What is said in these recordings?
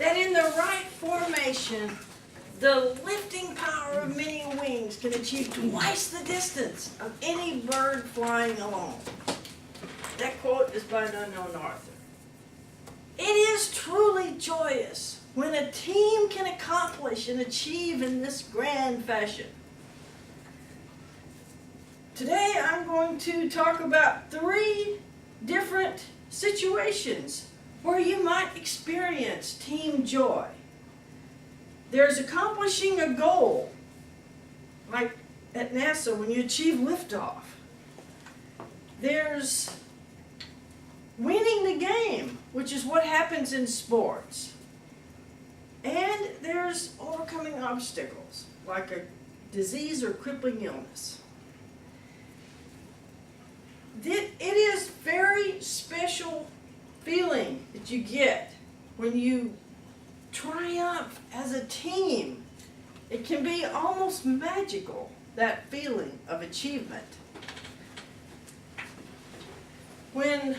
that in the right formation, the lifting power of many wings can achieve twice the distance of any bird flying alone. That quote is by an unknown author. It is truly joyous when a team can accomplish and achieve in this grand fashion. Today I'm going to talk about 3 different situations where you might experience team joy. There's accomplishing a goal, like at NASA when you achieve liftoff. There's winning the game, which is what happens in sports. And there's overcoming obstacles, like a disease or crippling illness. It is very special feeling that you get when you triumph as a team. It can be almost magical, that feeling of achievement. When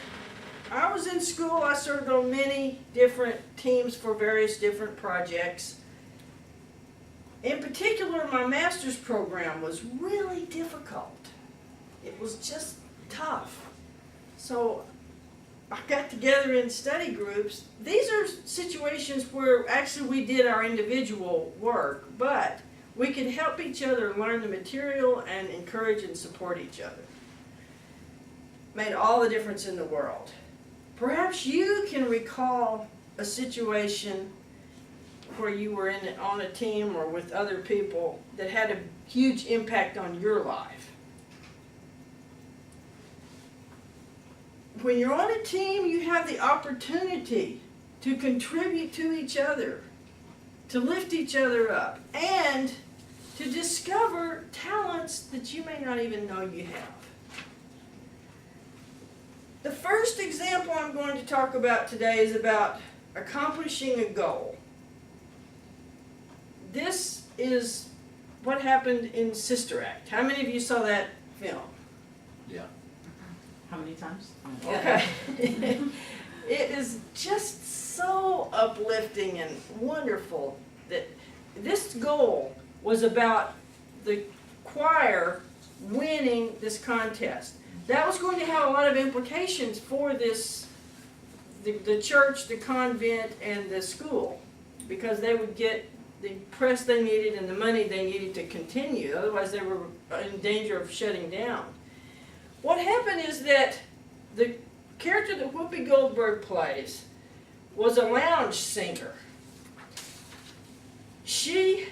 I was in school, I served on many different teams for various different projects. In particular, my master's program was really difficult. It was just tough. So I got together in study groups. These are situations where actually we did our individual work, but we could help each other learn the material and encourage and support each other. Made all the difference in the world. Perhaps you can recall a situation where you were on a team or with other people that had a huge impact on your life. When you're on a team, you have the opportunity to contribute to each other, to lift each other up, and to discover talents that you may not even know you have. The first example I'm going to talk about today is about accomplishing a goal. This is what happened in Sister Act. How many of you saw that film? Yeah. How many times? Okay. It is just so uplifting and wonderful that this goal was about the choir winning this contest. That was going to have a lot of implications for this, the church, the convent, and the school, because they would get the press they needed and the money they needed to continue. Otherwise, they were in danger of shutting down. What happened is that the character that Whoopi Goldberg plays was a lounge singer. She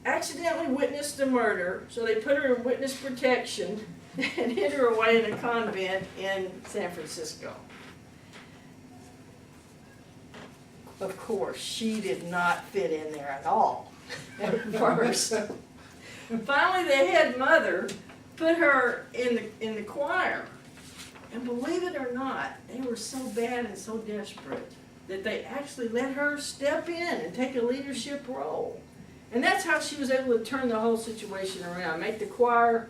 accidentally witnessed a murder, so they put her in witness protection and hid her away in a convent in San Francisco. Of course, she did not fit in there at all at first. Finally, the head mother put her in the choir. And believe it or not, they were so bad and so desperate that they actually let her step in and take a leadership role. And that's how she was able to turn the whole situation around, make the choir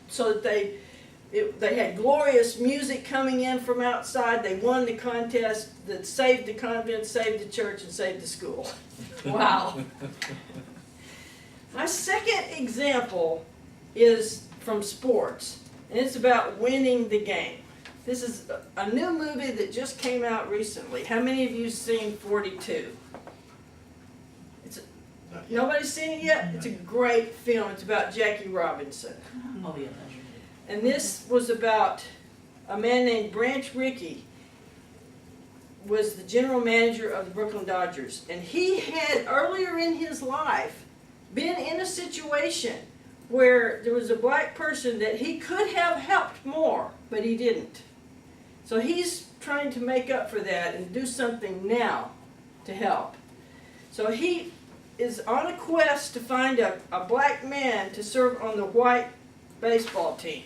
so that they had glorious music coming in from outside. They won the contest that saved the convent, saved the church, and saved the school. Wow. My second example is from sports, and it's about winning the game. This is a new movie that just came out recently. How many of you seen 42? Nobody's seen it yet? It's a great film. It's about Jackie Robinson. Oh, yeah. And this was about a man named Branch Rickey, was the general manager of the Brooklyn Dodgers. And he had, earlier in his life, been in a situation where there was a black person that he could have helped more, but he didn't. So he's trying to make up for that and do something now to help. So he is on a quest to find a black man to serve on the white baseball team.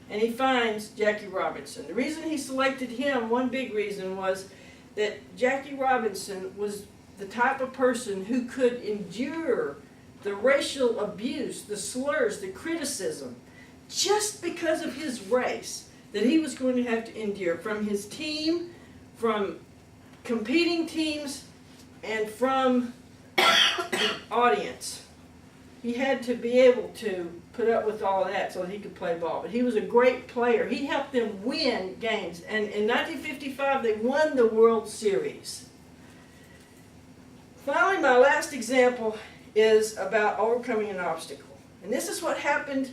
And he finds Jackie Robinson. The reason he selected him, one big reason, was that Jackie Robinson was the type of person who could endure the racial abuse, the slurs, the criticism, just because of his race, that he was going to have to endure from his team, from competing teams and from the audience. He had to be able to put up with all of that so that he could play ball. But he was a great player. He helped them win games. And in 1955, they won the World Series. Finally, my last example is about overcoming an obstacle. And this is what happened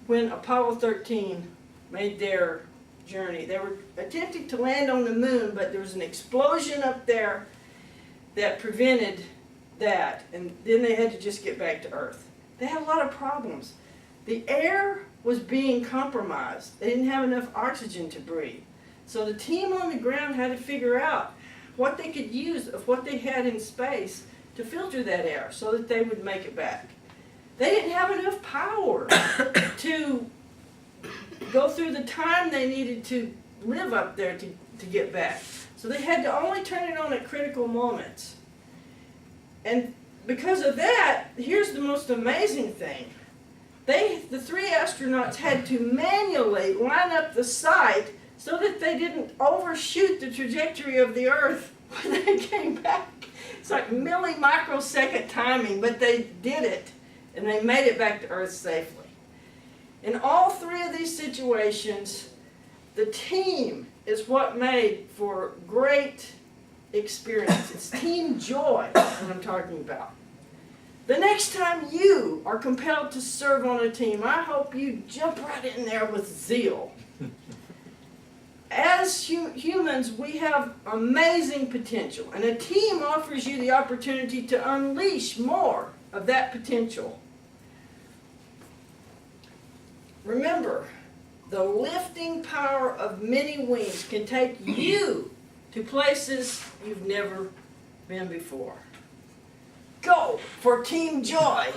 when Apollo 13 made their journey. They were attempting to land on the moon, but there was an explosion up there that prevented that, and then they had to just get back to Earth. They had a lot of problems. The air was being compromised. They didn't have enough oxygen to breathe. So the team on the ground had to figure out what they could use of what they had in space to filter that air so that they would make it back. They didn't have enough power to go through the time they needed to live up there to get back. So they had to only turn it on at critical moments. And because of that, here's the most amazing thing. The three astronauts had to manually line up the sight so that they didn't overshoot the trajectory of the Earth when they came back. It's like milli-microsecond timing, but they did it, and they made it back to Earth safely. In all three of these situations, the team is what made for great experience. It's team joy that I'm talking about. The next time you are compelled to serve on a team, I hope you jump right in there with zeal. As humans, we have amazing potential, and a team offers you the opportunity to unleash more of that potential. Remember, the lifting power of many wings can take you to places you've never been before. Go for team joy!